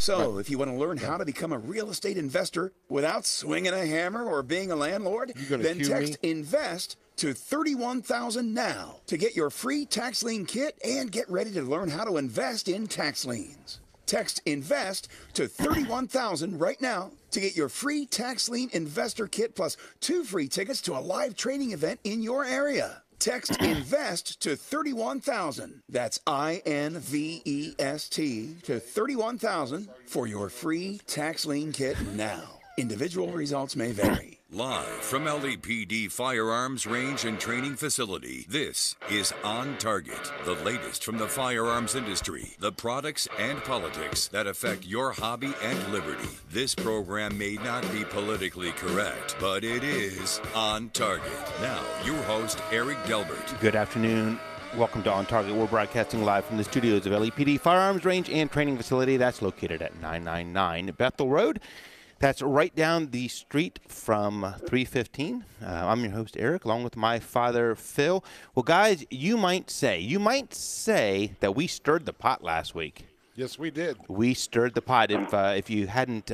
So, if you want to learn how to become a real estate investor without swinging a hammer or being a landlord, then text INVEST to 31,000 now to get your free tax lien kit and get ready to learn how to invest in tax liens. Text INVEST to 31,000 right now to get your free tax lien investor kit plus 2 free tickets to a live training event in your area. Text INVEST to 31,000. That's INVEST to 31,000 for your free tax lien kit now. Individual results may vary. Live from LAPD Firearms Range and Training Facility, this is On Target, the latest from the firearms industry, the products and politics that affect your hobby and liberty. This program may not be politically correct, but it is On Target. Now, your host, Eric Delbert. Good afternoon. Welcome to On Target. We're broadcasting live from the studios of LAPD Firearms Range and Training Facility. That's located at 999 Bethel Road. That's right down the street from 315. I'm your host, Eric, along with my father, Phil. Well, guys, you might say that we stirred the pot last week. Yes, we did. We stirred the pot. If you hadn't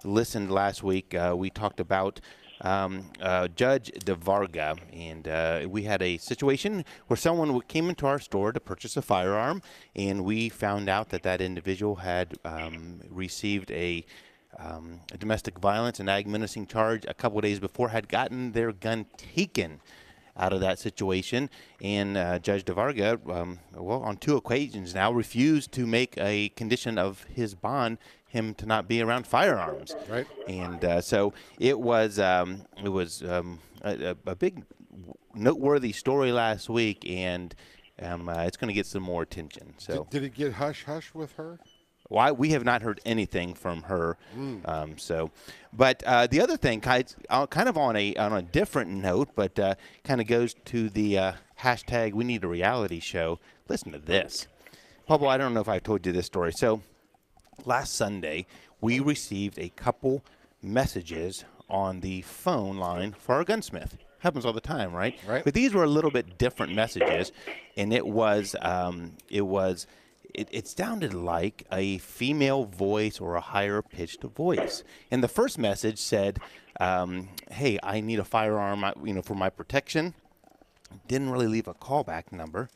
listened last week, we talked about Judge DeVarga, and we had a situation where someone came into our store to purchase a firearm, and we found out that that individual had received a domestic violence and ag menacing charge a couple of days before, had gotten their gun taken out of that situation. And Judge DeVarga, on 2 occasions now, refused to make a condition of his bond him to not be around firearms. Right. And so it was a big noteworthy story last week, and it's going to get some more attention. So did it get hush-hush with her? Why we have not heard anything from her. But the other thing, kind of on a different note, but kind of goes to the hashtag We Need a Reality Show. Listen to this, Pablo. I don't know if I told you this story. So last Sunday, we received a couple messages on the phone line for our gunsmith. Happens all the time, right? Right. But these were a little bit different messages, and it sounded like a female voice or a higher pitched voice. And the first message said, hey, I need a firearm, for my protection. Didn't really leave a callback number.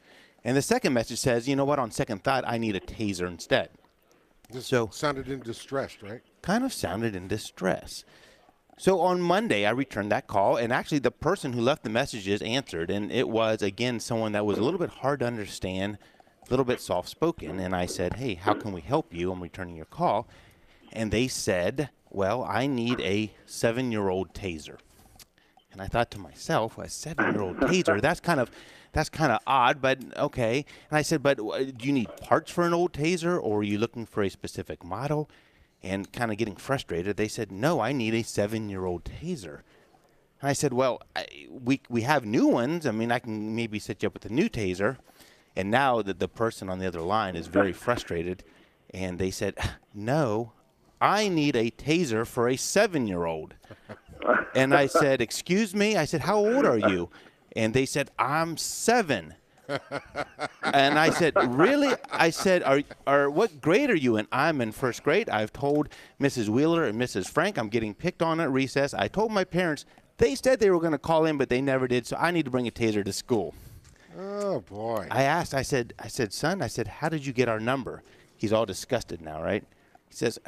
And the second message says, you know what, on second thought, I need a taser instead. So sounded in distress, right? Kind of sounded in distress. So on Monday, I returned that call, and actually the person who left the messages answered, and it was, again, someone that was a little bit hard to understand, a little bit soft-spoken, and I said, hey, how can we help you? I'm returning your call. And they said, well, I need a 7-year-old taser. And I thought to myself, a 7-year-old taser, that's kind of odd, but okay. And I said, but do you need parts for an old taser, or are you looking for a specific model? And kind of getting frustrated, they said, no, I need a 7-year-old taser. And I said, well, we have new ones. I mean, I can maybe set you up with a new taser. And now that the person on the other line is very frustrated, and they said, no, I need a taser for a 7-year-old. And I said, excuse me? I said, how old are you? And they said, I'm 7. And I said, really? I said, what grade are you in? I'm in first grade. I've told Mrs. Wheeler and Mrs. Frank I'm getting picked on at recess. I told my parents. They said they were going to call in, but they never did, so I need to bring a taser to school. Oh, boy. I said, son, how did you get our number? He's all disgusted now, right? He says,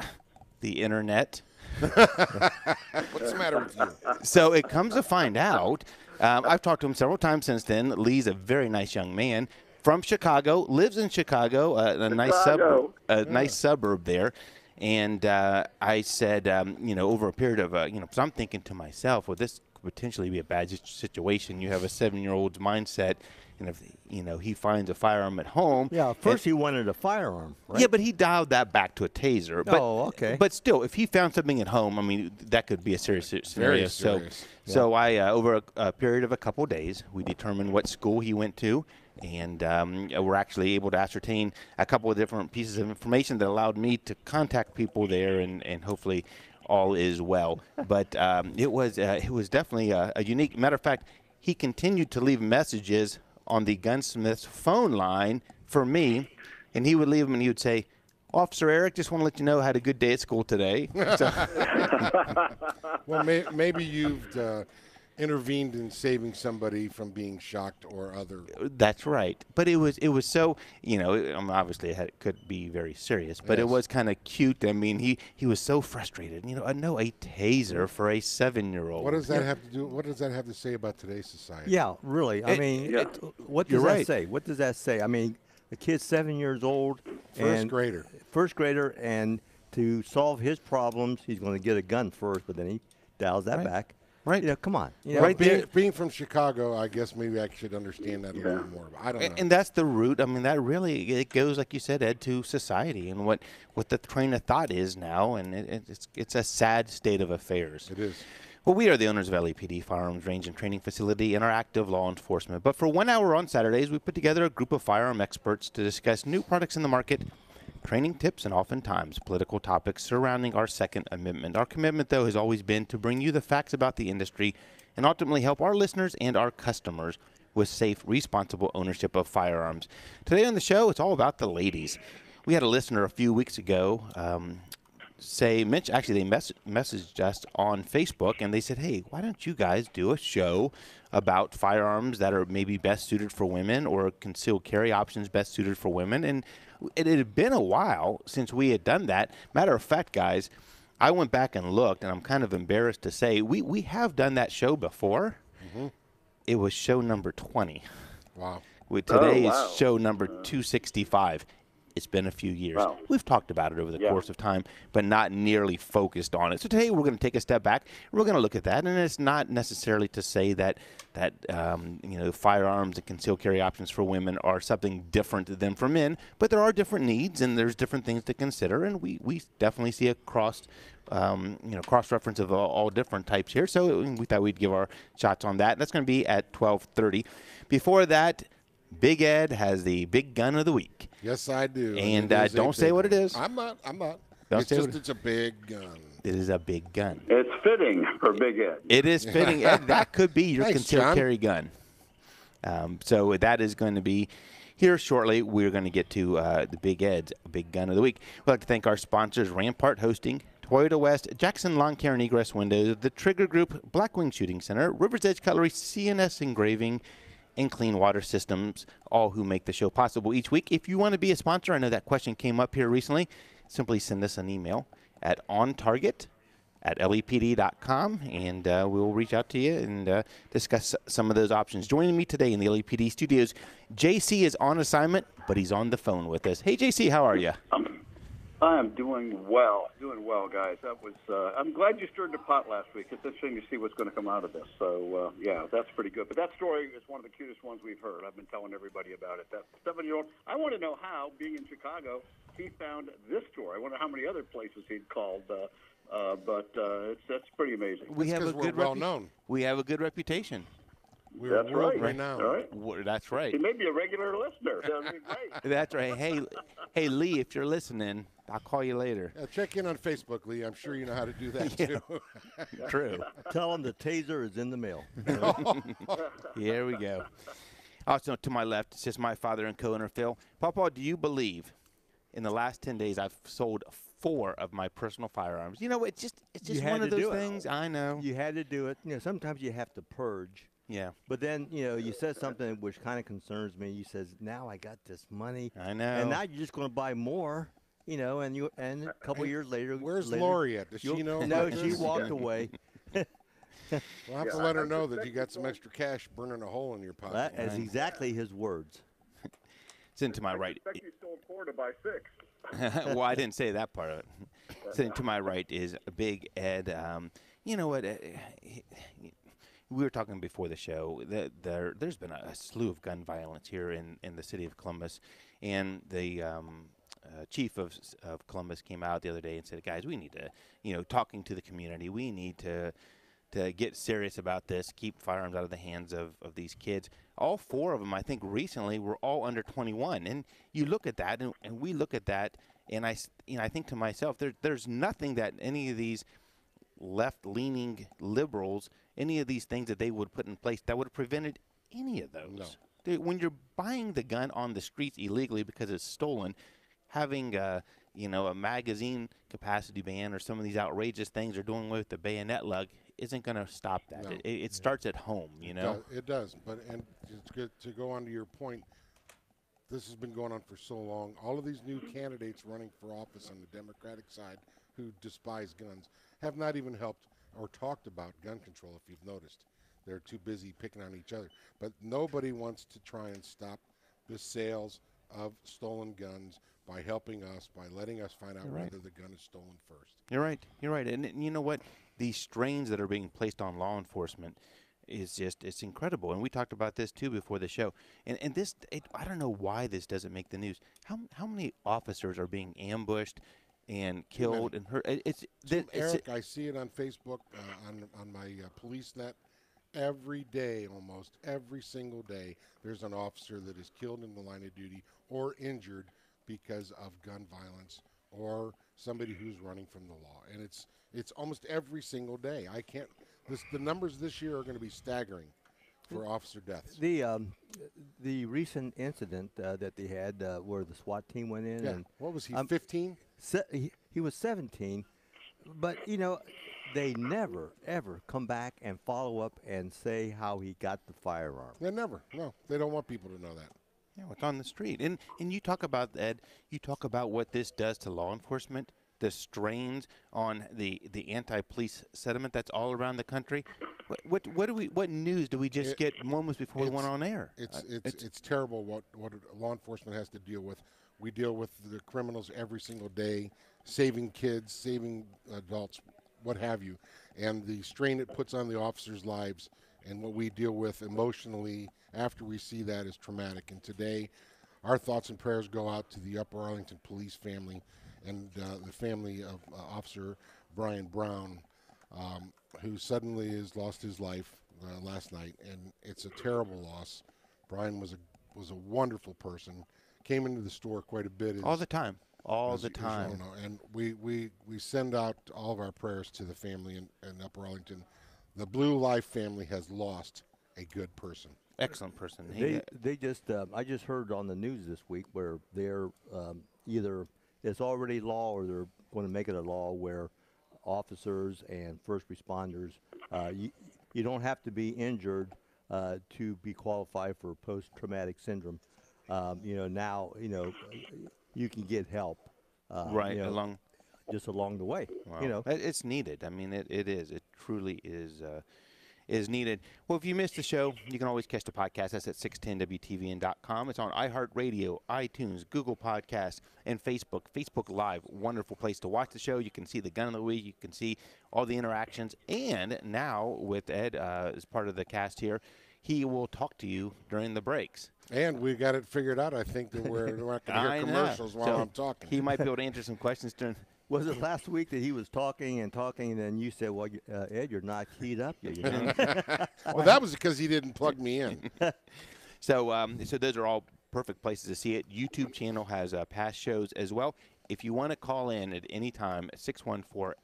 the internet. What's the matter with you? So it comes to find out, I've talked to him several times since then. Lee's a very nice young man from Chicago, lives in Chicago, a nice suburb there. And I said, over a period of, so I'm thinking to myself, well, this could potentially be a bad situation. You have a 7-year-old's mindset. And if he finds a firearm at home. Yeah, first he wanted a firearm, right? Yeah, but he dialed that back to a taser. Oh, okay. But still, if he found something at home, I mean, that could be a serious scenario. Very serious. So I, over a period of a couple of days, we determined what school he went to, and we're actually able to ascertain a couple of different pieces of information that allowed me to contact people there, and hopefully all is well. But it was definitely a unique. Matter of fact, he continued to leave messages on the gunsmith's phone line for me, and he would leave them and he would say, Officer Eric, just want to let you know I had a good day at school today. So. Well, maybe you've intervened in saving somebody from being shocked or other. That's right. But it was so, obviously it could be very serious, but Yes. it was kind of cute. I mean, he was so frustrated. A taser for a 7-year-old. What does that have to do? What does that have to say about today's society? Yeah, really. I mean, what does that say? What does that say? I mean, the kid's 7 years old. First grader, and to solve his problems, he's going to get a gun first, but then he dials that back. Right. Come on. Being from Chicago, I guess maybe I should understand that a little more. I don't know. And that's the root. I mean, that really, it goes, like you said, Ed, to society and what the train of thought is now, and it's a sad state of affairs. It is. Well, we are the owners of LAPD Firearms Range and Training Facility and are active law enforcement. But for 1 hour on Saturdays, we put together a group of firearm experts to discuss new products in the market, training tips, and oftentimes political topics surrounding our Second Amendment. Our commitment, though, has always been to bring you the facts about the industry and ultimately help our listeners and our customers with safe, responsible ownership of firearms. Today on the show, it's all about the ladies. We had a listener a few weeks ago they messaged us on Facebook, and they said, hey, why don't you guys do a show about firearms that are maybe best suited for women or concealed carry options best suited for women? And it had been a while since we had done that. Matter of fact, guys, I went back and looked, and I'm kind of embarrassed to say we have done that show before. Mm-hmm. It was show number 20. Wow. Today is show number 265. It's been a few years. Wow. We've talked about it over the course of time, but not nearly focused on it. So today we're going to take a step back. We're going to look at that, and it's not necessarily to say that firearms and concealed carry options for women are something different than for men, but there are different needs and there's different things to consider, and we definitely see a cross-reference of all different types here. So we thought we'd give our shots on that. That's going to be at 12:30. Before that, Big Ed has the big gun of the week. Yes, I do. And don't say what it is. I'm not. It's a big gun. It is a big gun. It's fitting for Big Ed. It is fitting. Ed, that could be your concealed John. carry gun. So that is going to be here shortly. We're going to get to the Big Ed's big gun of the week. We'd like to thank our sponsors, Rampart Hosting, Toyota West, Jackson Lawn Care and Egress Windows, the Trigger Group, Blackwing Shooting Center, River's Edge Cutlery, CNS Engraving, and Clean Water Systems, all who make the show possible each week. If you want to be a sponsor, I know that question came up here recently, simply send us an email at ontarget@lepd.com, and we'll reach out to you and discuss some of those options. Joining me today in the LEPD studios, JC is on assignment, but he's on the phone with us. Hey, JC, how are you? I am doing well, guys. That was. I'm glad you stirred the pot last week. It's interesting to see what's going to come out of this. So that's pretty good. But that story is one of the cutest ones we've heard. I've been telling everybody about it. That 7-year-old. I want to know how, being in Chicago, he found this story. I wonder how many other places he'd called. That's pretty amazing. We have a good well known. We have a good reputation. We're That's right. renowned. All right. That's right. He may be a regular listener. That'd be great. That's right. Hey, Lee, if you're listening, I'll call you later. Check in on Facebook, Lee. I'm sure you know how to do that, too. True. Tell him the taser is in the mail. Here we go. Also, to my left, it's just my father and co-owner, Phil. Papa, do you believe in the last 10 days I've sold 4 of my personal firearms? It's just one of those things. I know. You had to do it. Sometimes you have to purge. Yeah. But then, you said something which kind of concerns me. You says, now I got this money. I know. And now you're just going to buy more, and a couple years later. Where's Lori at? Does she know? No, she walked away. We'll have to let her know that you got some extra cash burning a hole in your pocket. That is exactly his words. Sitting to my right. I expect you sold 4 to buy 6. Well, I didn't say that part of it. Sitting to my right is Big Ed. You know what? We were talking before the show that there's been a slew of gun violence here in the city of Columbus, and the chief of Columbus came out the other day and said, guys, we need to, talking to the community, we need to get serious about this, keep firearms out of the hands of these kids. All 4 of them, I think, recently were all under 21. And you look at that, and we look at that, and I think to myself, there's nothing that any of these left-leaning liberals, any of these things that they would put in place that would have prevented any of those. No. When you're buying the gun on the streets illegally because it's stolen, having a magazine capacity ban or some of these outrageous things they're doing with the bayonet lug isn't going to stop that. No. It starts at home, It does. And it's good to go on to your point. This has been going on for so long. All of these new candidates running for office on the Democratic side who despise guns have not even helped or talked about gun control, if you've noticed. They're too busy picking on each other. But nobody wants to try and stop the sales of stolen guns by helping us, by letting us find out whether the gun is stolen first. You're right. And you know what? These strains that are being placed on law enforcement is it's incredible. And we talked about this, too, before the show. And this, I don't know why this doesn't make the news. How many officers are being ambushed and killed and hurt? Eric, I see it on Facebook, on my police net. Every day, almost every single day, there's an officer that is killed in the line of duty or injured because of gun violence or somebody who's running from the law. And it's almost every single day. The numbers this year are going to be staggering for officer deaths. The recent incident that they had where the SWAT team went in. Yeah. And what was he, 15? He was 17. But, they never, ever come back and follow up and say how he got the firearm. They never. No, they don't want people to know that. Yeah, it's on the street. And you talk about, Ed, what this does to law enforcement, the strains on the anti-police sentiment that's all around the country. What news do we just get moments before we went on air? It's terrible what law enforcement has to deal with. We deal with the criminals every single day, saving kids, saving adults, what have you, and the strain it puts on the officers' lives and what we deal with emotionally after we see that is traumatic. And today, our thoughts and prayers go out to the Upper Arlington police family and the family of Officer Brian Brown, who suddenly has lost his life last night, and it's a terrible loss. Brian was a wonderful person, came into the store quite a bit. All the time. And we send out all of our prayers to the family in Upper Arlington. The Blue Life family has lost a good person. Excellent person. They just I just heard on the news this week where they're either it's already law or they're going to make it a law where officers and first responders you don't have to be injured to be qualified for post-traumatic syndrome. Now you can get help, along the way. Wow. It's needed. I mean, it is. It truly is needed. Well, if you missed the show, you can always catch the podcast. That's at 610wtvn.com. It's on iHeartRadio, iTunes, Google Podcasts, and Facebook. Facebook Live, wonderful place to watch the show. You can see the gun of the week. You can see all the interactions. And now with Ed as part of the cast here, he will talk to you during the breaks. And we got it figured out. I think that we're not going to hear commercials while I'm talking. He might be able to answer some questions during. Was it last week that he was talking, and then you said, well, Ed, you're not keyed up yet. Well, that was because he didn't plug me in. So those are all perfect places to see it. YouTube channel has past shows as well. If you want to call in at any time, 614-821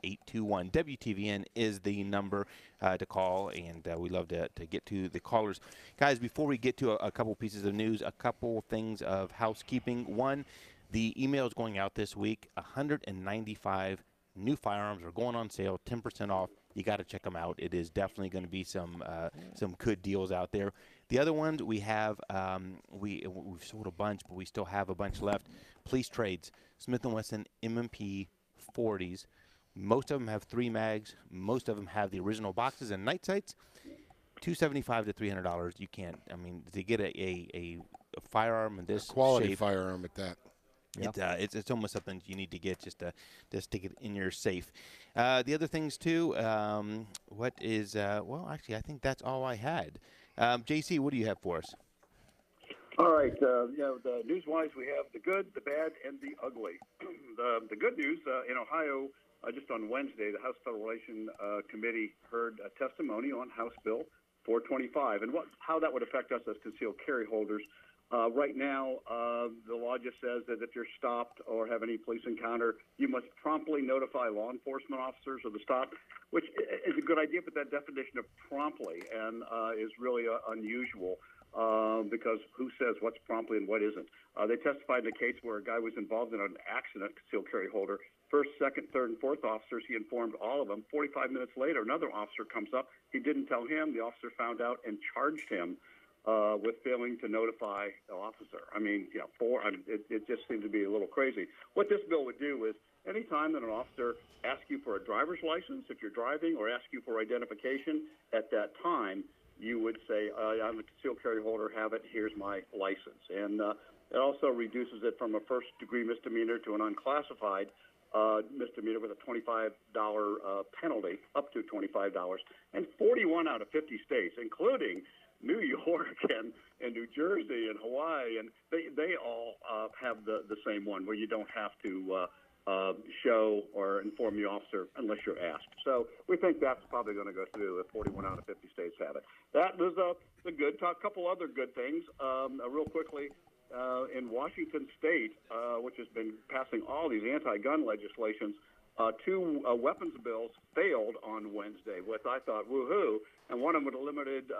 WTVN is the number to call, and we love to get to the callers. Guys, before we get to a couple pieces of news, a couple things of housekeeping. One, the email is going out this week. 195 new firearms are going on sale, 10% off. You got to check them out. It is definitely going to be some good deals out there. The other ones we have, we've sold a bunch, but we still have a bunch left. Police trades, Smith & Wesson M&P 40s. Most of them have 3 mags. Most of them have the original boxes and night sights. $275 to $300. You can't. I mean, to get a firearm in this quality shape, firearm at that. Yeah. It's almost something you need to get just to stick it in your safe. The other things too. What is? Well, actually, I think that's all I had. JC, what do you have for us? All right. The news-wise, we have the good, the bad, and the ugly. The good news in Ohio, just on Wednesday, the House Federal Relations Committee heard a testimony on House Bill 425 and how that would affect us as concealed carry holders. Right now, the law just says that if you're stopped or have any police encounter, you must promptly notify law enforcement officers of the stop, which is a good idea, but that definition of promptly is really unusual. because who says what's promptly and what isn't. They testified in a case where a guy was involved in an accident, concealed carry holder. First, second, third, and fourth officers, he informed all of them. 45 minutes later, another officer comes up. He didn't tell him. The officer found out and charged him with failing to notify the officer. I mean, it just seemed to be a little crazy. What this bill would do is any time that an officer asks you for a driver's license, if you're driving, or asks you for identification, at that time, you would say, I'm a concealed carry holder, have it, here's my license. And it also reduces it from a first-degree misdemeanor to an unclassified misdemeanor with a $25 penalty, up to $25. And 41 out of 50 states, including New York and New Jersey and Hawaii, and they all have the same one, where you don't have to show or inform the officer unless you're asked. So we think that's probably going to go through if 41 out of 50 states have it. That was a good talk. A couple other good things. Real quickly, in Washington State, which has been passing all these anti-gun legislations, two weapons bills failed on Wednesday, which I thought, woohoo, and one of them with a limited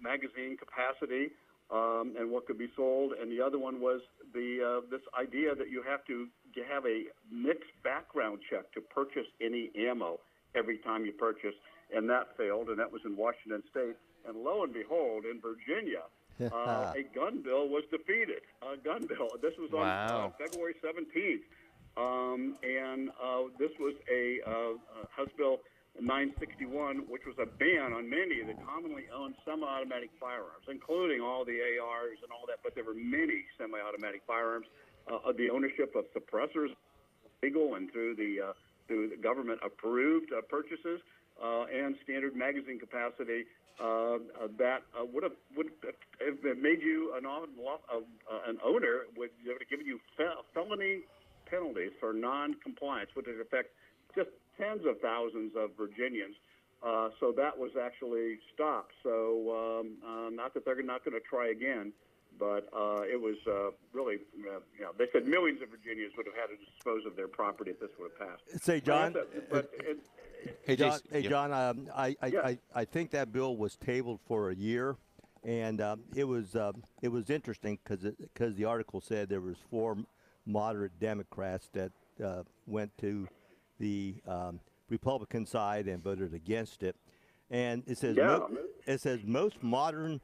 magazine capacity and what could be sold, and the other one was this idea that you have to have a mixed background check to purchase any ammo every time you purchase, and that failed, and that was in Washington State. And lo and behold, in Virginia, a gun bill was defeated. A gun bill. This was on February 17th, and this was a House Bill 961, which was a ban on many of the commonly owned semi-automatic firearms, including all the ARs and all that, but there were many semi-automatic firearms. The ownership of suppressors, legal and through the government-approved purchases, and standard magazine capacity that would have made you an owner, would have given you felony penalties for non-compliance, which would affect just tens of thousands of Virginians. So that was actually stopped. So not that they're not going to try again, but it was really, they said millions of Virginians would have had to dispose of their property if this would have passed. Say, John. Hey, John, I think that bill was tabled for a year, and it was interesting because the article said there was 4 moderate Democrats that went to the Republican side and voted against it, and it says most moderate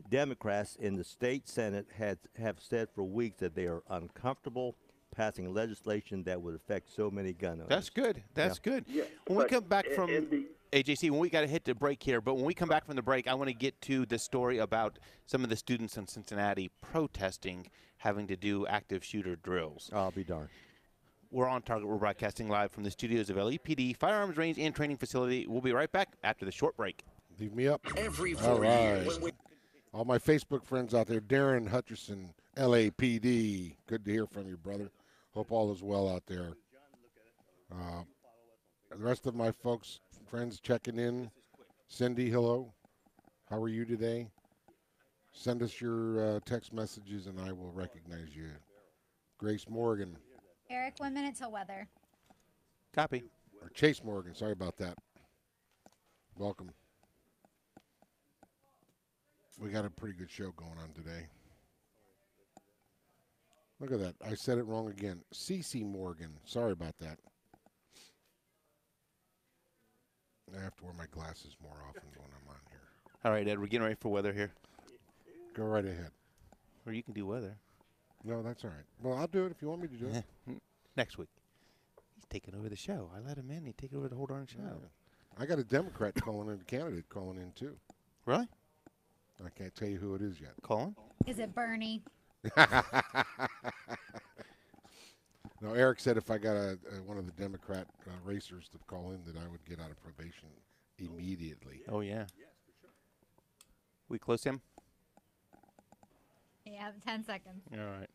Democrats in the state Senate have said for weeks that they are uncomfortable passing legislation that would affect so many gun owners. That's good. That's good. Yeah, when we come back from AJC, when we got to hit the break here, but when we come back from the break, I want to get to the story about some of the students in Cincinnati protesting having to do active shooter drills. I'll be darned. We're on target. We're broadcasting live from the studios of LEPD Firearms Range and Training Facility. We'll be right back after the short break. Leave me up. Every 4 All right. years. All my Facebook friends out there, Darren Hutcherson, LAPD. Good to hear from you, brother. Hope all is well out there. The rest of my folks, friends checking in. Cindy, hello. How are you today? Send us your text messages and I will recognize you. Grace Morgan. Eric, 1 minute till weather. Copy. Or Chase Morgan, sorry about that. Welcome. We got a pretty good show going on today. Look at that. I said it wrong again. Cece Morgan. Sorry about that. I have to wear my glasses more often when I'm on here. All right, Ed, we're getting ready for weather here. Go right ahead. Or you can do weather. No, that's all right. Well, I'll do it if you want me to do it. Next week. He's taking over the show. I let him in. He take over the whole darn show. Yeah. I got a Democrat calling in, a candidate calling in, too. Really? I can't tell you who it is yet. Colin? Is it Bernie? No, Eric said if I got one of the Democrat racers to call in that I would get out of probation immediately. Oh, yeah. We close him? Yeah, 10 seconds. All right.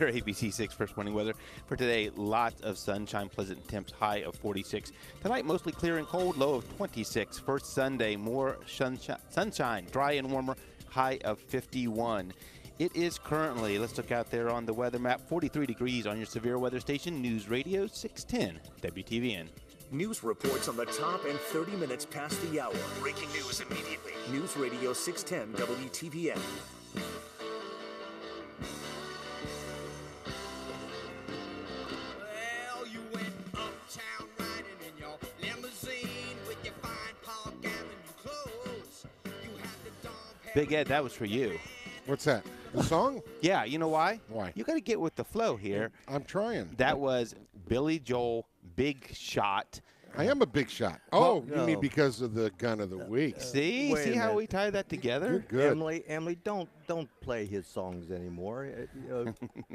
Your ABC 6 first morning weather for today. Lots of sunshine, pleasant temps, high of 46. Tonight, mostly clear and cold, low of 26. First Sunday, more sunshine, dry and warmer, high of 51. It is currently, let's look out there on the weather map, 43 degrees on your severe weather station, News Radio 610 WTVN. News reports on the top and 30 minutes past the hour. Breaking news immediately. News Radio 610 WTVN. Well, you went uptown riding in your limousine with your fine Paul Gavin clothes. You had the Dom Big Ed, that was for you. What's that? The song? Yeah, you know why? Why? You got to get with the flow here. I'm trying. That was Billy Joel, Big Shot. I am a big shot. Oh, you mean because of the gun of the week? See how we tie that together? You're good. Emily, don't play his songs anymore.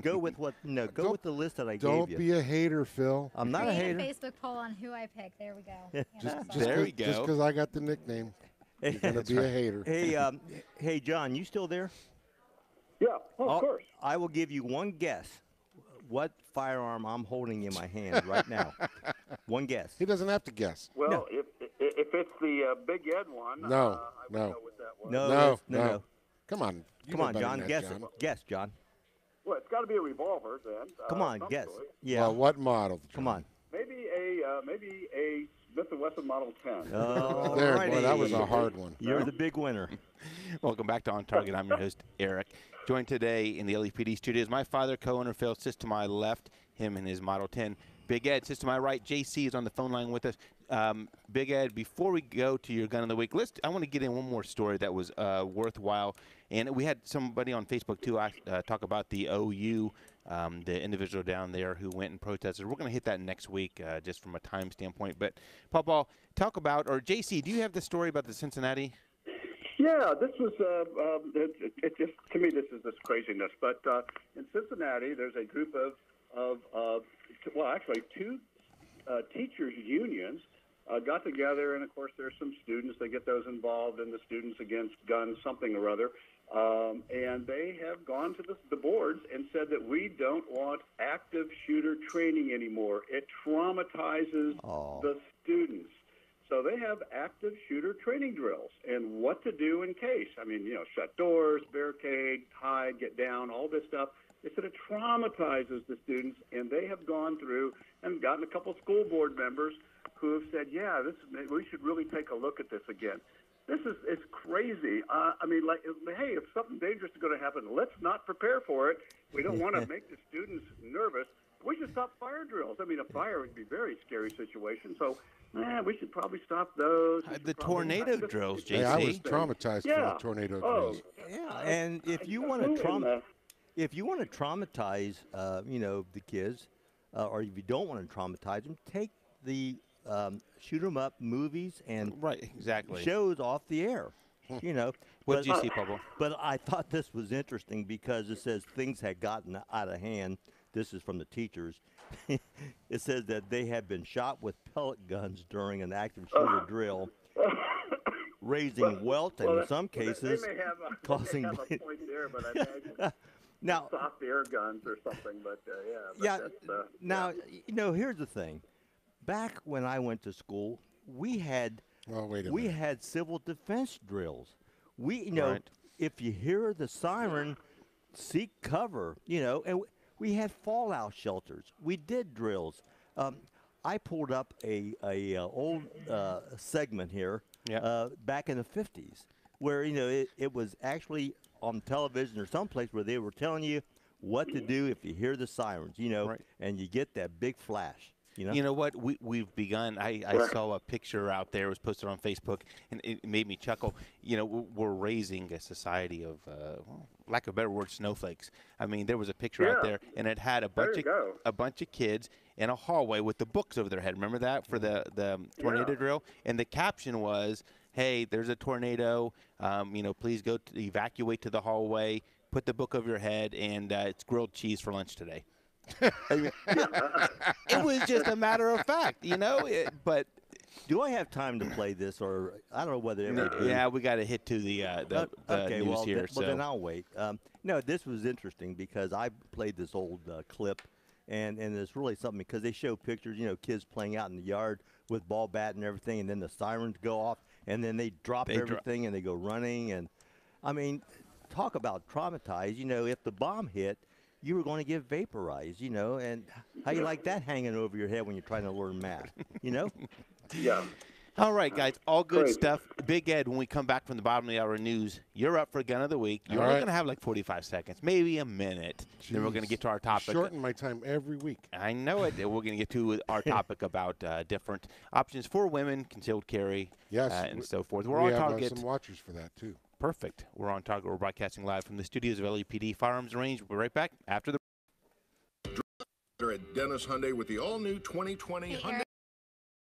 Go with what? No, go with the list that I gave you. Don't be a hater, Phil. I'm not a hater. Facebook poll on who I pick. There we go. There we go. Just because I got the nickname, you're gonna be a hater. Hey, John, you still there? Yeah, of course. I will give you one guess. What firearm I'm holding in my hand right now? One guess. He doesn't have to guess. Well, No. if it's the Big Ed one, No, I would no. go with that one. No. Come on. You Come know on, better John. than Guess that, it. Guess, John. Well, it's got to be a revolver then. Come on, some guess. sort. Yeah. Well, what model? Come on. Maybe a Smith & Wesson Model 10. There, boy, that was a hard one. You're the big winner. Welcome back to On Target. I'm your host, Eric. Joined today in the LEPD studios, my father, co-owner Phil, sits to my left, him and his Model 10. Big Ed sits to my right. JC is on the phone line with us. Big Ed, before we go to your gun of the week, I want to get in one more story that was worthwhile. And we had somebody on Facebook, too, talk about the OU, the individual down there who went and protested. We're going to hit that next week just from a time standpoint. But, Papa, talk about, or JC, do you have the story about the Cincinnati? Yeah, this was it just, to me, this is craziness. But in Cincinnati, there's a group of actually two teachers' unions got together, and of course there's some students. They get those involved in the Students Against Guns something or other, and they have gone to the boards and said that we don't want active shooter training anymore. It traumatizes the students. So they have active shooter training drills and what to do in case. I mean, shut doors, barricade, hide, get down, all this stuff. They said it traumatizes the students, and they have gone through and gotten a couple school board members who have said, yeah, we should really take a look at this again. It's crazy. I mean, hey, if something dangerous is going to happen, let's not prepare for it. We don't want to make the students nervous. We should stop fire drills. I mean, a fire would be a very scary situation. So, we should probably stop those. The tornado drills, JC. Hey, I was traumatized from the tornado drills. Yeah, and if you want to traumatize, the kids, or if you don't want to traumatize them, take the shoot 'em up movies and shows off the air. What did you see, Pablo? But I thought this was interesting because it says things had gotten out of hand. This is from the teachers. It says that they had been shot with pellet guns during an active shooter drill, raising welt and in some cases they may have causing. They may have a point there, but I imagine now soft air guns or something. But Now here's the thing. Back when I went to school, we had civil defense drills. If you hear the siren, seek cover. And we had fallout shelters. We did drills. I pulled up a old segment here back in the 50s where, it was actually on television or someplace where they were telling you what to do if you hear the sirens, and you get that big flash. You know what? We've begun. I saw a picture out there. It was posted on Facebook, and it made me chuckle. We're raising a society of, lack of a better word, snowflakes. I mean, there was a picture out there, and it had a bunch of kids in a hallway with the books over their head. Remember that for the tornado drill? And the caption was, "Hey, there's a tornado. Please go evacuate to the hallway. Put the book over your head, and it's grilled cheese for lunch today." It was just a matter of fact, but do I have time to play this, or I don't know whether it yeah, we got to hit to the news here. Well, then I'll wait. No, this was interesting because I played this old clip, and it's really something because they show pictures, kids playing out in the yard with ball bat and everything, and then the sirens go off, and then they drop everything and they go running, and I mean, talk about traumatized. You know, if the bomb hit, you were going to get vaporized, you know, and how you like that hanging over your head when you're trying to learn math, you know? Yeah. All right, guys, all good Crazy. stuff. Big Ed, when we come back from the bottom of the hour news, you're up for Gun of the Week. You're only going to have like 45 seconds, maybe a minute. Jeez. Then we're going to get to our topic. Shorten my time every week. I know it. We're going to get to our topic about different options for women, concealed carry, and so forth. We're on target. We have some watchers for that, too. Perfect. We're on target. We're broadcasting live from the studios of LAPD Firearms Range. We'll be right back after the at Dennis Hyundai with the all-new 2020 Hyundai.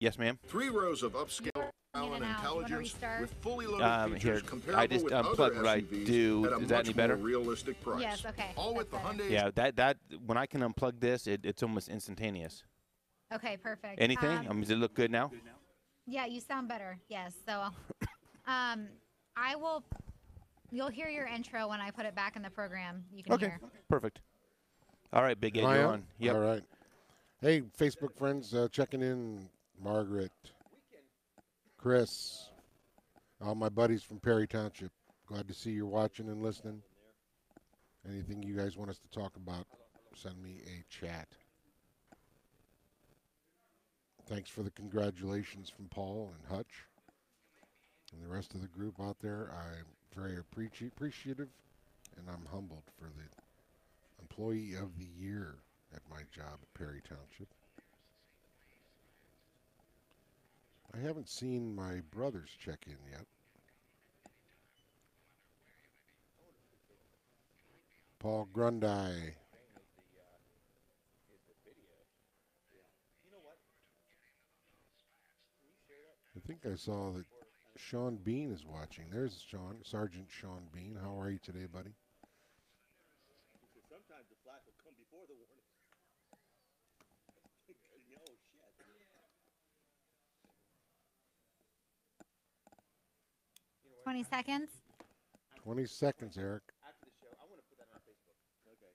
Yes, ma'am. 3 rows of upscale and intelligence with fully loaded features here, comparable I just with unplugged other what I SUVs do. at a Is that much any better? more realistic price. Yes, okay. All with the Hyundai. Yeah, that when I can unplug this, it's almost instantaneous. Okay, perfect. Anything? Does it look good now? Yeah, you sound better. Yes. So, I will. You'll hear your intro when I put it back in the program. You can hear. Perfect. All right, Big Ed, you're on. Yep. All right. Hey, Facebook friends, checking in. Margaret, Chris, all my buddies from Perry Township. Glad to see you're watching and listening. Anything you guys want us to talk about, send me a chat. Thanks for the congratulations from Paul and Hutch and the rest of the group out there. I'm very appreciative, and I'm humbled for the Employee of the Year at my job at Perry Township. I haven't seen my brothers check in yet. Paul Grundy. I think I saw that Sean Bean is watching. There's Sergeant Sean Bean. How are you today, buddy? Sometimes the flash will come before the warning. Oh, shit. 20 seconds. 20 seconds, Eric. After the show, I want to put that on Facebook. Okay.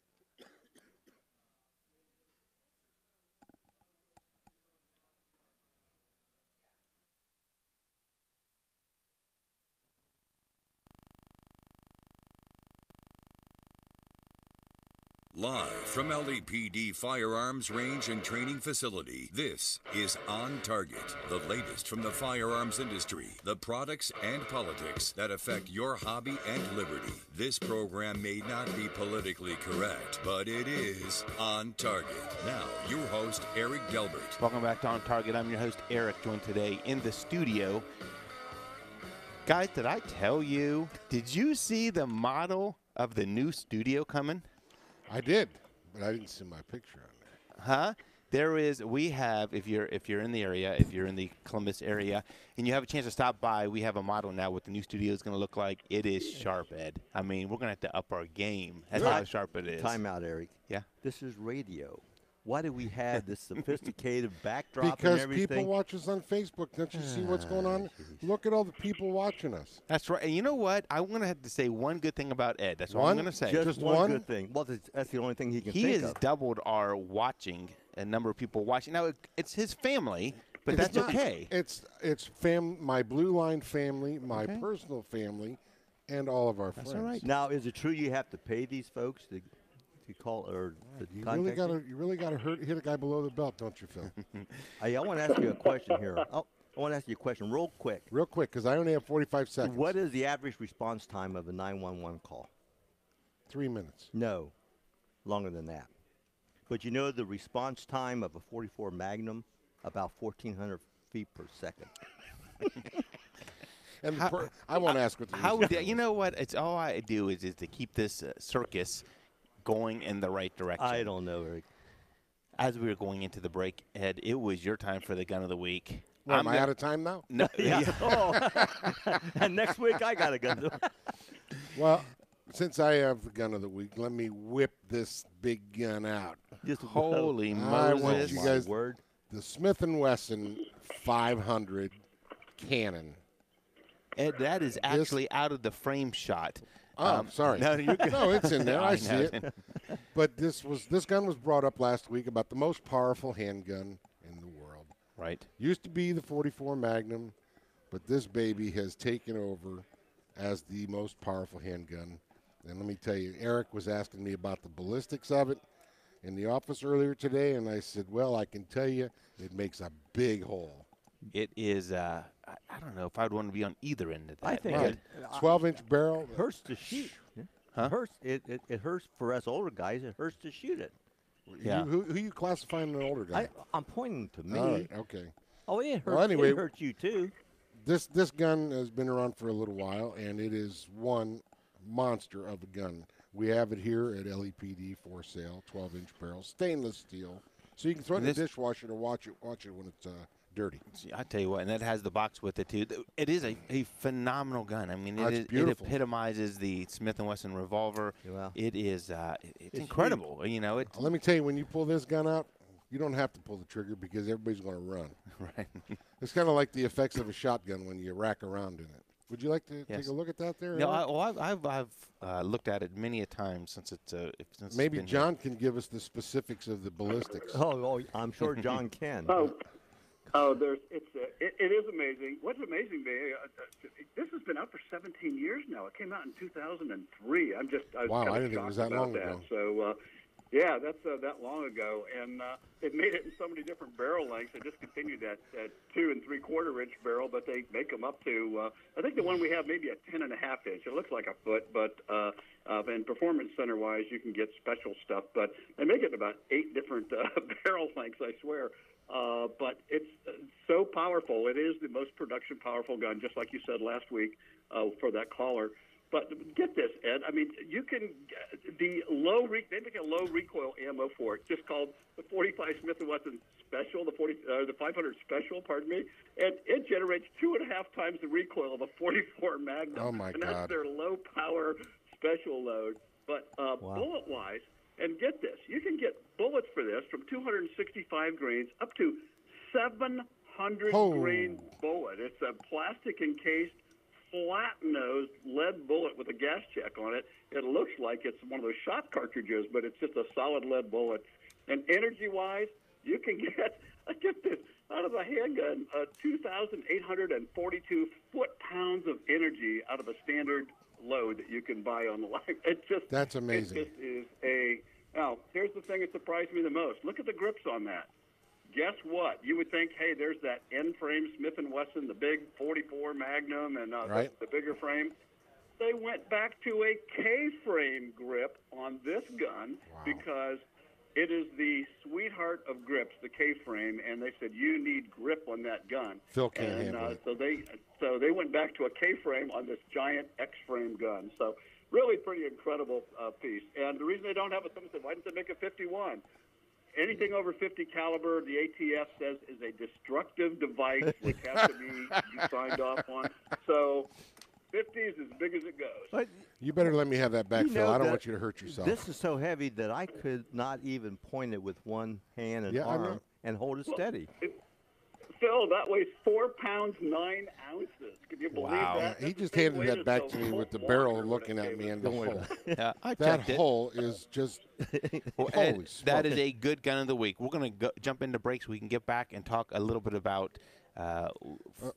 Live from LAPD Firearms Range and Training Facility, this is On Target, the latest from the firearms industry, the products and politics that affect your hobby and liberty. This program may not be politically correct, but it is On Target. Now, your host, Eric Delbert. Welcome back to On Target. I'm your host, Eric, joined today in the studio. Guys, did I tell you? Did you see the model of the new studio coming? I did, but I didn't see my picture on there. Huh? We have, if you're in the area, if you're in the Columbus area, and you have a chance to stop by, we have a model now what the new studio is going to look like. It is sharp, Ed. I mean, we're going to have to up our game. That's how sharp it is. Time out, Eric. Yeah? This is radio. Why do we have this sophisticated backdrop because and everything? People watch us on Facebook. Don't you see what's going on? Look at all the people watching us. That's right. And you know what? I'm going to have to say one good thing about Ed. That's all I'm going to say. Just one good thing. Well, that's the only thing he can think of. He has doubled our watching, a number of people watching. Now, it's his family, but that's okay. It's my Blue Line family, my personal family, and all of our friends. That's all right. Now, is it true you have to pay these folks to call or to contact you really got to hit a guy below the belt, don't you, Phil? I want to ask you a question here. I want to ask you a question real quick. Real quick, because I only have 45 seconds. What is the average response time of a 911 call? 3 minutes. No, longer than that. But you know the response time of a 44 Magnum? About 1,400 feet per second. And I won't ask what the you know what? It's all I do is to keep this circus going in the right direction. I don't know, Eric. As we were going into the break, Ed, it was your time for the gun of the week. Well, am I out of time now? No. And next week I got a gun. Well, since I have the gun of the week, let me whip this big gun out. Just holy Moses! I want you guys the Smith & Wesson 500 cannon. Ed, that is actually out of the frame shot. Oh, sorry. No, you're good. No, it's in there. I see it. But this gun was brought up last week about the most powerful handgun in the world. Right. Used to be the 44 Magnum, but this baby has taken over as the most powerful handgun. And let me tell you, Eric was asking me about the ballistics of it in the office earlier today, and I said, well, I can tell you it makes a big hole. It is, I don't know if I'd want to be on either end of that. I think right. 12-inch barrel. Hurts to shoot. Huh? It hurts for us older guys. It hurts to shoot it. Yeah. Who you classifying an older guy? I'm pointing to me. All right, okay. Oh, it hurts. Well, anyway, it hurts you too. This gun has been around for a little while, and it is one monster of a gun. We have it here at LEPD for sale, 12-inch barrel, stainless steel. So you can throw it in the dishwasher to watch it when it's dirty. See, I tell you what, and that has the box with it too. It is a phenomenal gun. I mean, it epitomizes the Smith & Wesson revolver. Wow. It is it's incredible. Huge. You know, let me tell you, when you pull this gun out, you don't have to pull the trigger because everybody's going to run. Right. It's kind of like the effects of a shotgun when you rack around in it. Would you like to take a look at that there? No, I've looked at it many a time since it's maybe John can give us the specifics of the ballistics. Oh, I'm sure John can. It is amazing. What's amazing, this has been out for 17 years now. It came out in 2003. I was I didn't think it was that long ago. So, yeah, that's that long ago, and it made it in so many different barrel lengths. They discontinued that 2 3/4 inch barrel, but they make them up to. I think the one we have maybe a 10.5 inch. It looks like a foot, but and performance center wise, you can get special stuff. But they make it about 8 different barrel lengths, I swear. But it's so powerful. It is the most production powerful gun, just like you said last week for that caller. But get this, Ed. I mean, you can they make a low recoil ammo for it, just called the 45 Smith & Wesson Special, the 500 Special, pardon me, and it generates 2.5 times the recoil of a 44 Magnum. Oh my God! And that's their low power special load. But bullet wise, and get this, you can get bullets for this from 265 grains up to 700 grain bullet. It's a plastic encased, flat-nosed lead bullet with a gas check on it. It looks like it's one of those shot cartridges, but it's just a solid lead bullet. And energy-wise, you can get this, out of a handgun, 2,842 foot-pounds of energy out of a standard load that you can buy on the line. That's amazing. It just is now, here's the thing that surprised me the most. Look at the grips on that. Guess what? You would think, hey, there's that N-frame Smith & Wesson, the big 44 Magnum, and the bigger frame. They went back to a K-frame grip on this gun because it is the sweetheart of grips, the K-frame, and they said you need grip on that gun. Phil can't handle it. So they went back to a K-frame on this giant X-frame gun. So really pretty incredible piece. And the reason they don't have someone said, why didn't they make a 51? Anything over 50 caliber, the ATF says, is a destructive device which has to be signed off on. So 50 is as big as it goes. But you better let me have that back, Phil. I don't want you to hurt yourself. This is so heavy that I could not even point it with one hand and arm and hold it steady. Phil, that weighs 4 pounds 9 ounces. Can you believe that? He just handed that back to me with the barrel looking at me and the hole. Yeah, I that checked it. hole is just Ed, that is a good gun of the week. We're going to jump into breaks. We can get back and talk a little bit about a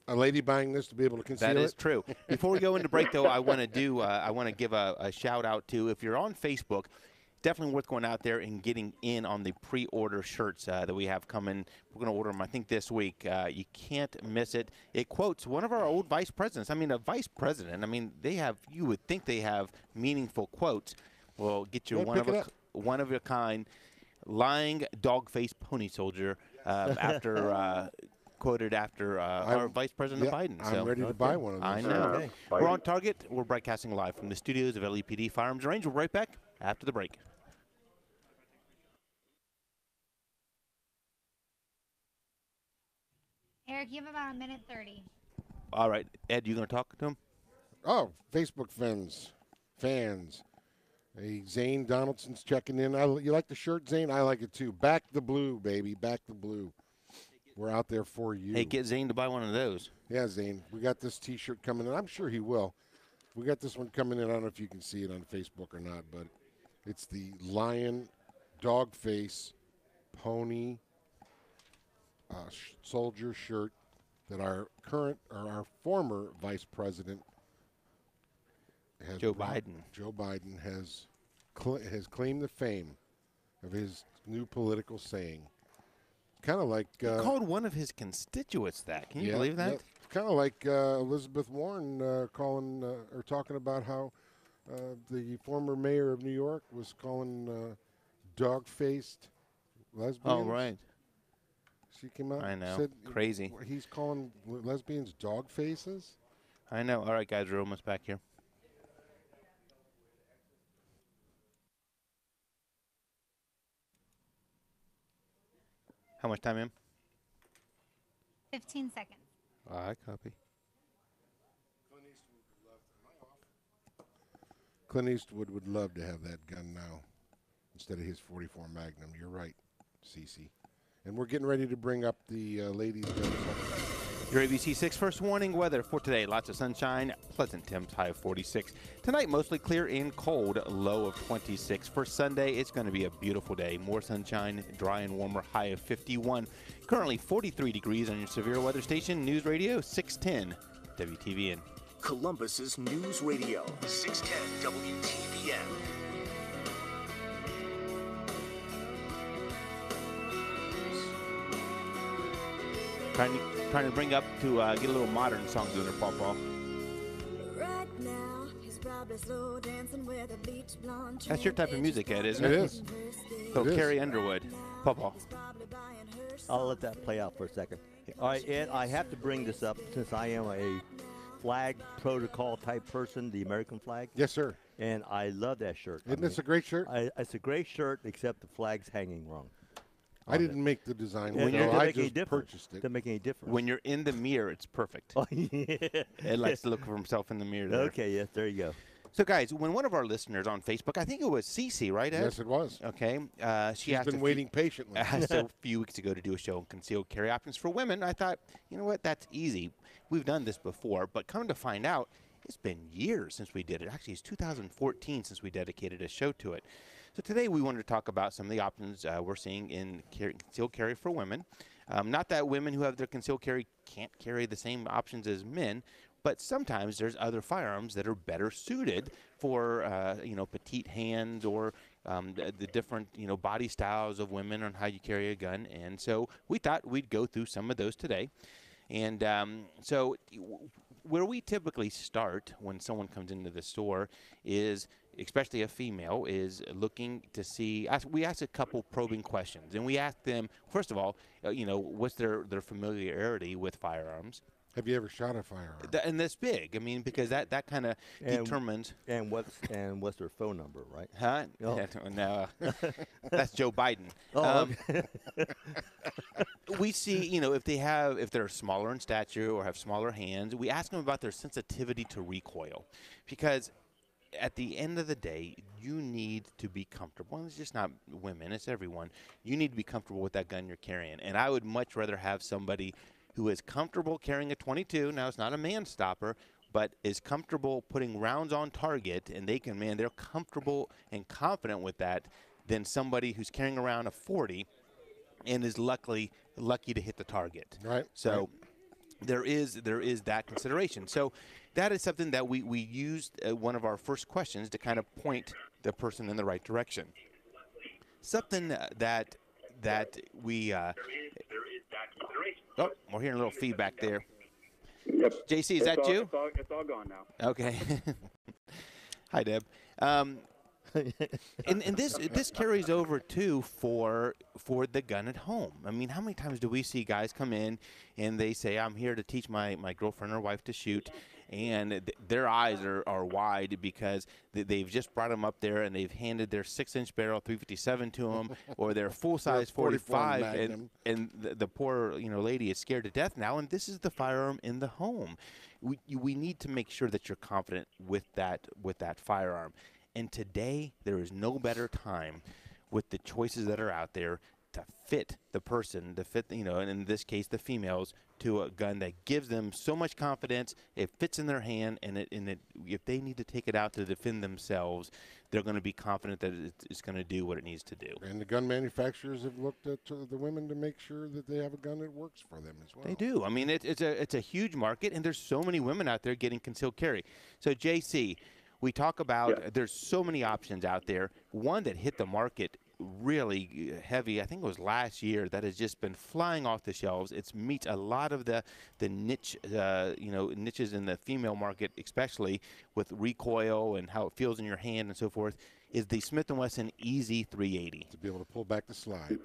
lady buying this to be able to conceal it. That is true. Before we go into break, though, I want to give a shout out to, if you're on Facebook, definitely worth going out there and getting in on the pre-order shirts that we have coming. We're going to order them, I think, this week. You can't miss it. It quotes one of our old vice presidents. I mean, a vice president. I mean, you would think they have meaningful quotes. We'll get you one of a kind, lying dog-faced pony soldier quoted after our Vice President Biden. I'm ready to buy one of those. I know. Okay. We're on target. We're broadcasting live from the studios of LEPD Firearms Range. We'll be right back after the break. Eric, you have about 1:30. All right. Ed, you going to talk to him? Oh, Facebook fans. Hey, Zane Donaldson's checking in. You like the shirt, Zane? I like it too. Back the blue, baby. Back the blue. We're out there for you. Hey, get Zane to buy one of those. Yeah, Zane. We got this T-shirt coming in. I'm sure he will. We got this one coming in. I don't know if you can see it on Facebook or not, but it's the lion, dog face, pony, soldier shirt that our former vice president Joe Biden. Joe Biden has claimed the fame of his new political saying. Kind of like he called one of his constituents that. Can you believe that? Kind of like Elizabeth Warren talking about how the former mayor of New York was calling dog-faced lesbians. Oh, right. She came out. I know. Said crazy. He's calling lesbians dog faces. I know. All right, guys, we're almost back here. How much time, Em? 15 seconds. I copy. Clint Eastwood would love to have that gun now instead of his .44 Magnum. You're right, Cece. And we're getting ready to bring up the ladies' guns. Your ABC 6 first warning weather for today. Lots of sunshine, pleasant temps, high of 46. Tonight, mostly clear and cold, low of 26. For Sunday, it's going to be a beautiful day. More sunshine, dry and warmer, high of 51. Currently 43 degrees on your severe weather station, News Radio 610 WTVN. Columbus's News Radio 610 WTVN. Trying to bring up to get a little modern song doing there, Paul. Right now, he's probably slow dancing with a bleach blonde. That's your type of music, Ed, isn't it? It is. So Carrie Underwood, Paul. I'll let that play out for a second. All right, Ed, I have to bring this up since I am a flag protocol type person, the American flag. Yes, sir. And I love that shirt. Isn't this a great shirt? It's a great shirt, except the flag's hanging wrong. I didn't make the design. I just purchased it. Doesn't make any difference. When you're in the mirror, it's perfect. Oh, yeah. Ed likes to look for himself in the mirror there. Okay, yes, there you go. So, guys, when one of our listeners on Facebook, I think it was Cece, right, Ed? Yes, it was. Okay. She's been waiting patiently. Asked a few weeks ago to do a show on concealed carry options for women. I thought, you know what, that's easy. We've done this before, but come to find out, it's been years since we did it. Actually, it's 2014 since we dedicated a show to it. So today we wanted to talk about some of the options we're seeing in concealed carry for women. Not that women who have their concealed carry can't carry the same options as men, but sometimes there's other firearms that are better suited for petite hands or the different body styles of women on how you carry a gun. And so we thought we'd go through some of those today. And so where we typically start when someone comes into the store is, especially a female, is looking to see. We ask a couple probing questions, and we ask them, first of all, what's their familiarity with firearms. Have you ever shot a firearm? And that's big. I mean, because that kind of determines. And what's their phone number, right? Huh? Oh. No, that's Joe Biden. Oh, we see, if they're smaller in stature or have smaller hands, we ask them about their sensitivity to recoil, because at the end of the day, you need to be comfortable. And it's just not women; it's everyone. You need to be comfortable with that gun you're carrying. And I would much rather have somebody who is comfortable carrying a .22. Now, it's not a man stopper, but is comfortable putting rounds on target, and they're comfortable and confident with that, than somebody who's carrying around a .40 and is lucky to hit the target. Right. So there is that consideration. So that is something that we used one of our first questions to kind of point the person in the right direction. Something that we oh, we're hearing a little feedback there. Yep. JC, is that you? It's all gone now. Okay. Hi, Deb. And this carries over too for the gun at home. I mean, how many times do we see guys come in and they say, "I'm here to teach my girlfriend or wife to shoot," and their eyes are wide because they've just brought them up there and they've handed their 6-inch barrel .357 to them, or their full-size .45, and the poor lady is scared to death now. And this is the firearm in the home. We need to make sure that you're confident with that firearm. And today, there is no better time with the choices that are out there to fit the person, and in this case, the females, to a gun that gives them so much confidence. It fits in their hand, and if they need to take it out to defend themselves, they're going to be confident that it's going to do what it needs to do. And the gun manufacturers have looked at the women to make sure that they have a gun that works for them as well. They do. I mean, it's a huge market, and there's so many women out there getting concealed carry. So, JC, we talk about there's so many options out there. One that hit the market really heavy, I think it was last year, that has just been flying off the shelves. It meets a lot of the niche, niches in the female market, especially with recoil and how it feels in your hand and so forth, is the Smith & Wesson Easy 380. To be able to pull back the slide.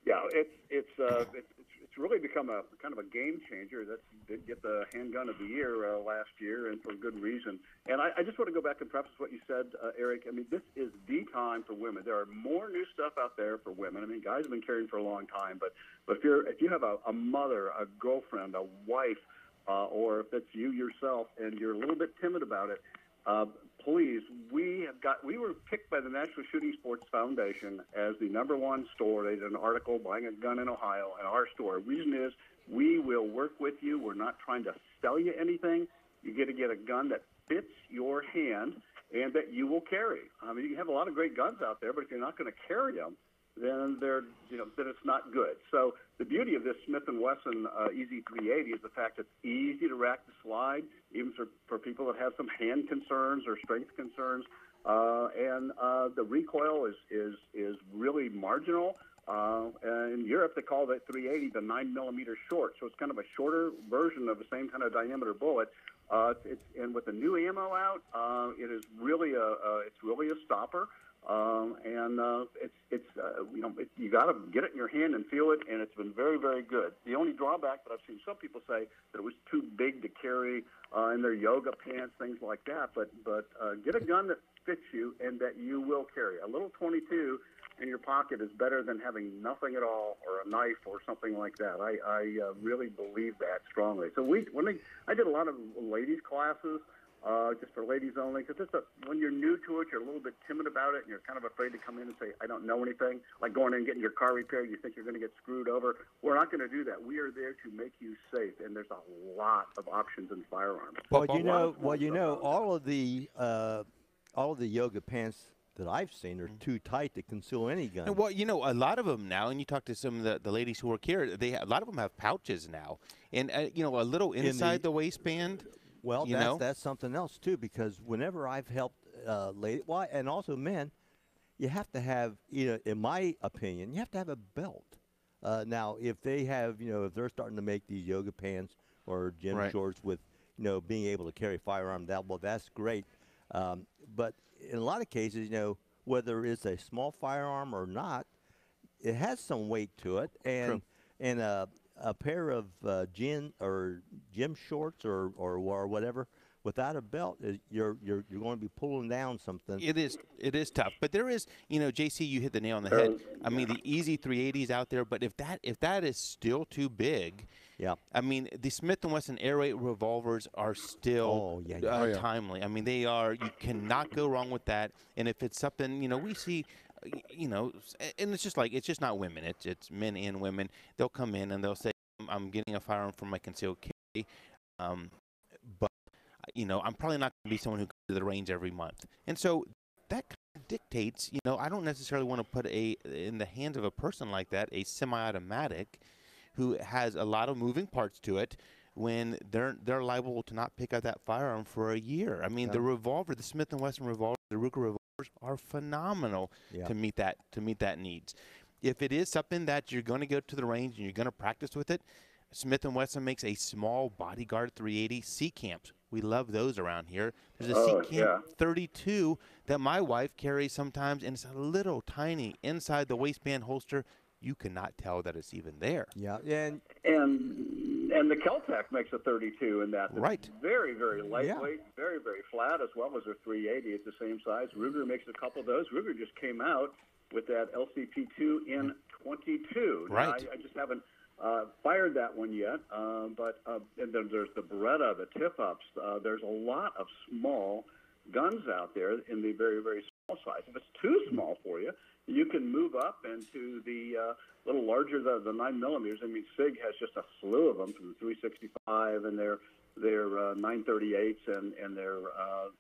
Yeah, it's really become a kind of a game changer. Did get the handgun of the year last year, and for good reason. And I just want to go back and preface what you said, Eric. I mean, this is the time for women. There are more new stuff out there for women. I mean, guys have been carrying for a long time, but if you have a mother, a girlfriend, a wife, or if it's you yourself, and you're a little bit timid about it, please, we were picked by the National Shooting Sports Foundation as the #1 store. They did an article, Buying a Gun in Ohio, and our store. Reason is, we will work with you. We're not trying to sell you anything. You get to get a gun that fits your hand and that you will carry. I mean, you can have a lot of great guns out there, but if you're not going to carry them, then then it's not good. So the beauty of this Smith & Wesson Easy 380 is the fact it's easy to rack the slide, even for people that have some hand concerns or strength concerns. And the recoil is really marginal. In Europe, they call that 380 the 9mm short, so it's kind of a shorter version of the same kind of diameter bullet. And with the new ammo out, it is really a stopper. You got to get it in your hand and feel it, and it's been very, very good. The only drawback that I've seen some people say that it was too big to carry in their yoga pants, things like that. But get a gun that fits you and that you will carry. A little 22 in your pocket is better than having nothing at all, or a knife or something like that. I really believe that strongly. So I did a lot of ladies classes. Just for ladies only, because when you're new to it, you're a little bit timid about it, and you're kind of afraid to come in and say, I don't know anything, like going in and getting your car repaired, you think you're going to get screwed over. We're not going to do that. We are there to make you safe, and there's a lot of options in firearms. All of the yoga pants that I've seen are too tight to conceal any gun. And, a lot of them now, and you talk to some of the ladies who work here, a lot of them have pouches now, and a little inside the waistband. Well, that's something else, too, because whenever I've helped ladies, and also men, you have to have, in my opinion, you have to have a belt. Now, if they have, if they're starting to make these yoga pants or gym shorts with, being able to carry a firearm, that's great. But in a lot of cases, whether it's a small firearm or not, it has some weight to it. And a pair of gym shorts or whatever without a belt, you're going to be pulling down something. It is tough, but there is, JC, you hit the nail on the head. I mean, the Easy 380 is out there, but if that is still too big, I mean, the Smith & Wesson Air Raid revolvers are still timely. I mean, they are. You cannot go wrong with that. And if it's something, we see. And it's just not women. It's men and women. They'll come in and they'll say, I'm getting a firearm for my concealed carry, but I'm probably not going to be someone who goes to the range every month. And so that kind of dictates, I don't necessarily want to put in the hands of a person like that, a semi-automatic who has a lot of moving parts to it, when they're liable to not pick up that firearm for a year. I mean, the revolver, the Smith & Wesson revolver, the Ruger revolver, are phenomenal to meet that needs. If it is something that you're going to go to the range and you're going to practice with it, Smith & Wesson makes a small bodyguard 380 C-Camps. We love those around here. There's a C-Camp 32 that my wife carries sometimes, and it's a little tiny inside the waistband holster. You cannot tell that it's even there. Yeah, and the Kel-Tec makes a 32 in that. It's very, very lightweight, very, very flat, as well as their 380 at the same size. Ruger makes a couple of those. Ruger just came out with that LCP2 in 22. Right. Now, I just haven't fired that one yet, but and then there's the Beretta, the tip-ups. There's a lot of small guns out there in the very, very small size. If it's too small for you, you can move up into the little larger, the 9mm. I mean, SIG has just a slew of them, from the 365 and their 938s and their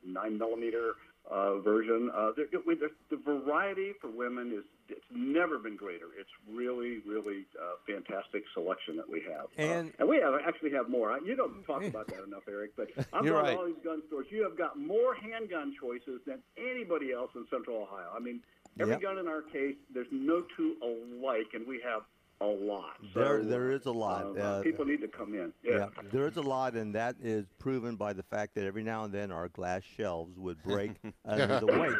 9mm version. The variety for women it's never been greater. It's really, really fantastic selection that we have. And we actually have more. You don't talk about that enough, Eric, but I'm going to all these gun stores. You have got more handgun choices than anybody else in Central Ohio. I mean, every gun in our case, there's no two alike, and we have a lot. There is a lot. People need to come in. Yeah, there is a lot, and that is proven by the fact that every now and then our glass shelves would break under the weight.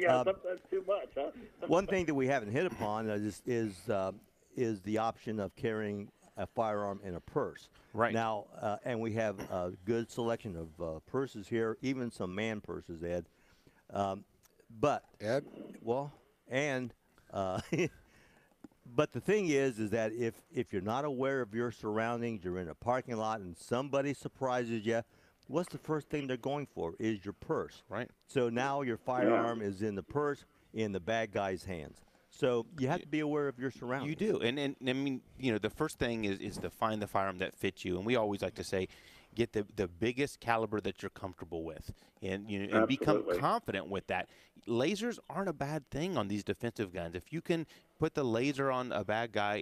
Sometimes too much, huh? One thing that we haven't hit upon is the option of carrying a firearm in a purse. Right. Now, and we have a good selection of purses here, even some man purses, Ed. But Ed? Well, and but the thing is that if you're not aware of your surroundings, you're in a parking lot and somebody surprises you, what's the first thing they're going for is your purse. Right. So now your firearm is in the purse in the bad guy's hands. So you have to be aware of your surroundings. You do. And I mean, the first thing is to find the firearm that fits you. And we always like to say, get the biggest caliber that you're comfortable with, and and become confident with that. Lasers aren't a bad thing on these defensive guns. If you can put the laser on a bad guy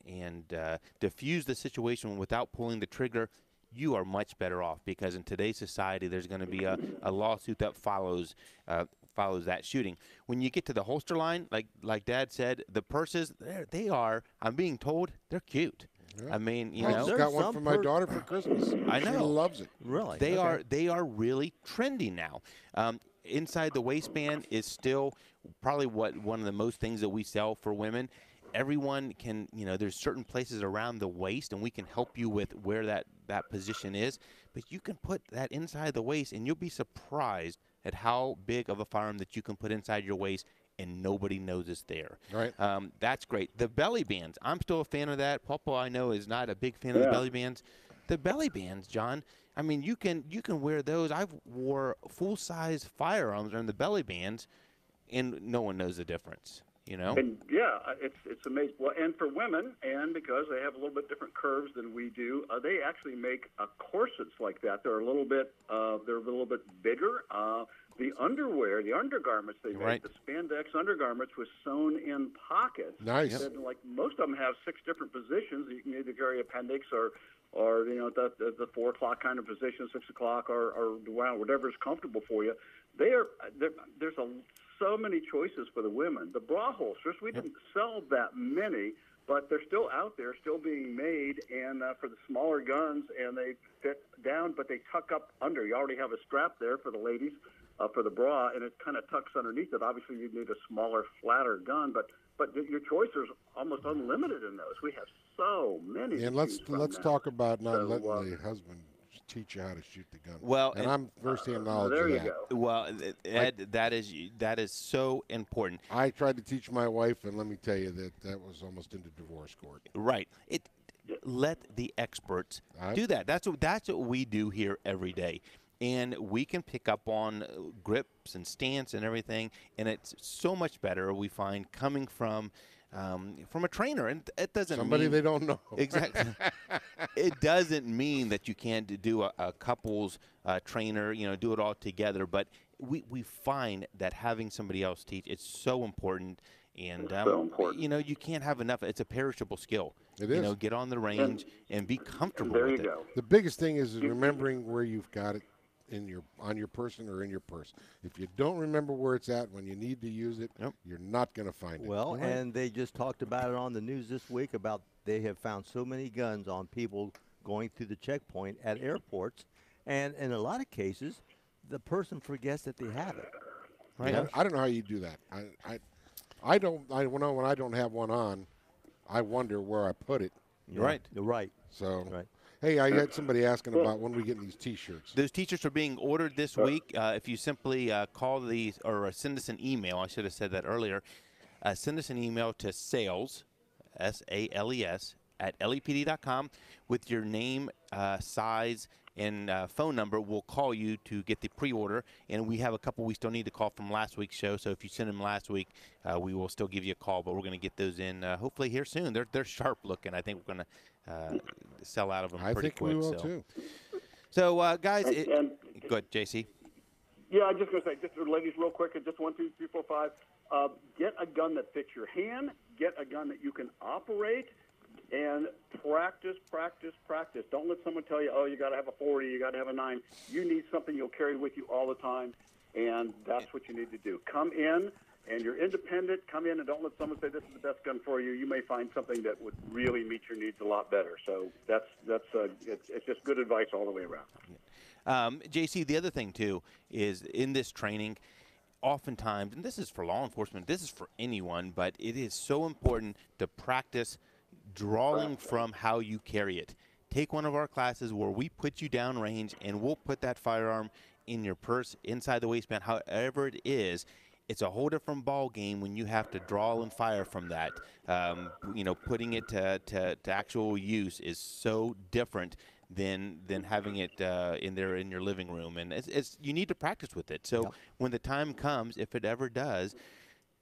and diffuse the situation without pulling the trigger, you are much better off, because in today's society there's going to be a lawsuit that follows that shooting. When you get to the holster line, like Dad said, the purses, they are, I'm being told, they're cute. Yeah. I mean, I just got one for my daughter for Christmas. I know. She loves it. Really? They are really trendy now. Inside the waistband is still probably one of the most things that we sell for women. Everyone can, there's certain places around the waist, and we can help you with where that position is. But you can put that inside the waist, and you'll be surprised at how big of a firearm that you can put inside your waist, and nobody knows it's there. Right. That's great. The belly bands, I'm still a fan of that. Popo, I know, is not a big fan of the belly bands. The belly bands, John, I mean, you can wear those. I've wore full-size firearms on the belly bands, and no one knows the difference. And it's amazing. Well, and for women, and because they have a little bit different curves than we do, they actually make corsets like that. They're a little bit bigger. The underwear, the undergarments they make, the spandex undergarments with sewn-in pockets. Nice. And like most of them have 6 different positions. You can either carry appendix or the 4 o'clock kind of position, 6 o'clock, or whatever is comfortable for you. There's so many choices for the women. The bra holsters, we didn't sell that many, but they're still out there, still being made, and for the smaller guns, and they fit down, but they tuck up under. You already have a strap there for the ladies, for the bra, and it kind of tucks underneath it. Obviously, you need a smaller, flatter gun, but your choice is almost unlimited in those. We have so many. And let's talk about not letting the husband teach you how to shoot the gun. Well, and I'm firsthand knowledge there of you that. go. Well, Ed, that is so important. I tried to teach my wife, and let me tell you that was almost into divorce court. Right. Let the experts do that. That's what we do here every day. And we can pick up on grips and stance and everything, and it's so much better, we find, coming from a trainer. And it doesn't somebody they don't know. Exactly. It doesn't mean that you can't do a couples trainer, do it all together. But we find that having somebody else teach, it's so important. And so important. You can't have enough. It's a perishable skill. It is. Get on the range and be comfortable there with you it. go. The biggest thing is remembering where you've got it on your person or in your purse. If you don't remember where it's at when you need to use it, you're not going to find it. Well, and they just talked about it on the news this week about they have found so many guns on people going through the checkpoint at airports, and in a lot of cases, the person forgets that they have it. Right? Yeah. I don't know how you do that. When I don't have one on, I wonder where I put it. You're right. So. Right. Hey, I had somebody asking about when we get these T-shirts. Those T-shirts are being ordered this week. If you simply call these or send us an email, I should have said that earlier. Send us an email to sales, SALES, at lepd.com with your name, size, and phone number. We'll call you to get the pre-order, and we have a couple we still need to call from last week's show. So if you send them last week, we will still give you a call. But we're going to get those in hopefully here soon. They're sharp looking. I think we're going to sell out of them pretty quick. I think we will too. So guys, go ahead, JC. Yeah, I'm just going to say, just ladies, real quick, just 1, 2, 3, 4, 5. Get a gun that fits your hand. Get a gun that you can operate, and practice, practice, practice. Don't let someone tell you, oh, you got to have a 40, you got to have a 9. You need something you'll carry with you all the time, and that's what you need to do. Come in, and you're independent. Come in, and don't let someone say this is the best gun for you. You may find something that would really meet your needs a lot better. So it's just good advice all the way around. JC, the other thing, too, is in this training, oftentimes, and this is for law enforcement, this is for anyone, but it is so important to practice drawing from how you carry it. Take one of our classes where we put you down range, and we'll put that firearm in your purse, inside the waistband, however it is. It's a whole different ball game when you have to draw and fire from that. Putting it to actual use is so different than having it in your living room, and it's you need to practice with it. So when the time comes, if it ever does,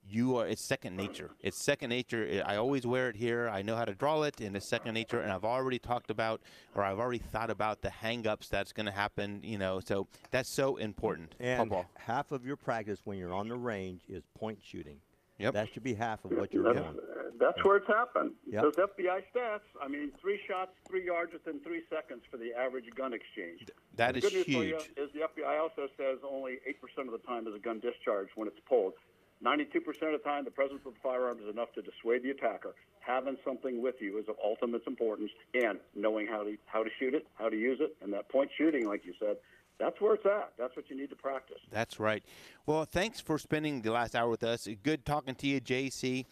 it's second nature. It's second nature. I always wear it here. I know how to draw it, and it's second nature. And I've already thought about the hang-ups that's going to happen. So that's so important. And half of your practice when you're on the range is point shooting. Yep. That should be half of what you're doing. That's where it's happened. Yep. Those FBI stats, 3 shots, 3 yards within 3 seconds for the average gun exchange. That is huge. The good news for you is the FBI also says only 8% of the time is a gun discharged when it's pulled. 92% of the time, the presence of the firearm is enough to dissuade the attacker. Having something with you is of ultimate importance, and knowing how to shoot it, how to use it, and that point shooting, like you said, that's where it's at. That's what you need to practice. That's right. Well, thanks for spending the last hour with us. Good talking to you, JC.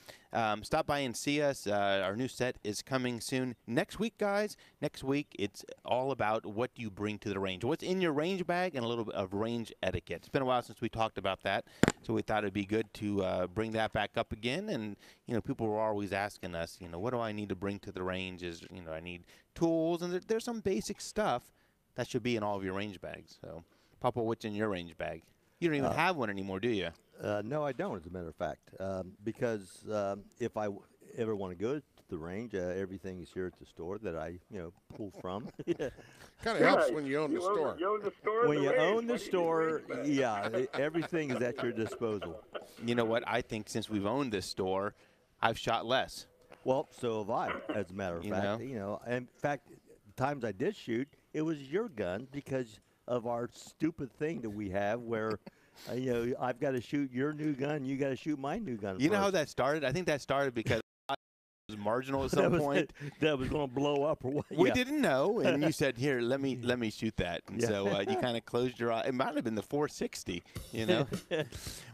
Stop by and see us. Our new set is coming soon. Next week, guys, it's all about what you bring to the range. What's in your range bag and a little bit of range etiquette. It's been a while since we talked about that, so we thought it'd be good to bring that back up again. And, people were always asking us, what do I need to bring to the range? I need tools, and there's some basic stuff that should be in all of your range bags. So, Papa, what's in your range bag? You don't even have one anymore, do you? No, I don't, as a matter of fact. Because if I ever want to go to the range, everything is here at the store that I, pull from. Kind of helps when you own the store. You own the store. When you own the store, everything is at your disposal. You know what? I think since we've owned this store, I've shot less. Well, so have I, as a matter of fact. In fact, times I did shoot, it was your gun because of our stupid thing that we have where, I've got to shoot your new gun, you got to shoot my new gun. You know how that started? I think that started because it was marginal at some point. That was going to blow up or what? We didn't know, and you said, "Here, let me shoot that." And so you kind of closed your eye. It might have been the 460,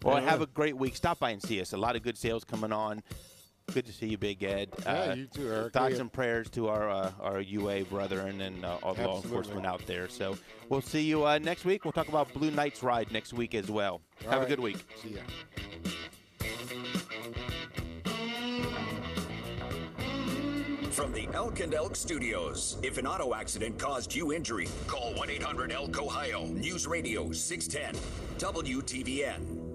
Well, have a great week. Stop by and see us. A lot of good sales coming on. Good to see you, Big Ed. Yeah, you too, Eric. Thoughts and prayers to our UA brethren and all the law enforcement out there. So we'll see you next week. We'll talk about Blue Knights Ride next week as well. Have a good week. See ya. From the Elk and Elk Studios, if an auto accident caused you injury, call 1-800-ELK-OHIO. News Radio 610 WTVN.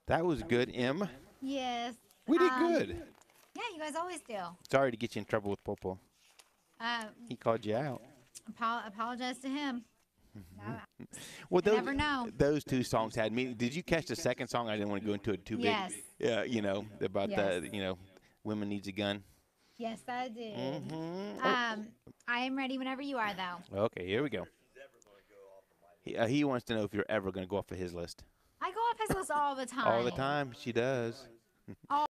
That was good, Em. Yes. We did good. Yeah, you guys always do. Sorry to get you in trouble with Popo. He called you out. Apologize to him. Well, you never know. Those two songs had me. Did you catch the second song? I didn't want to go into it too big. Yes. Yeah, about the, women needs a gun. Yes, I did. Mm-hmm. I am ready whenever you are, though. Okay, here we go. He wants to know if you're ever going to go off of his list. I go off his list all the time. All the time, she does.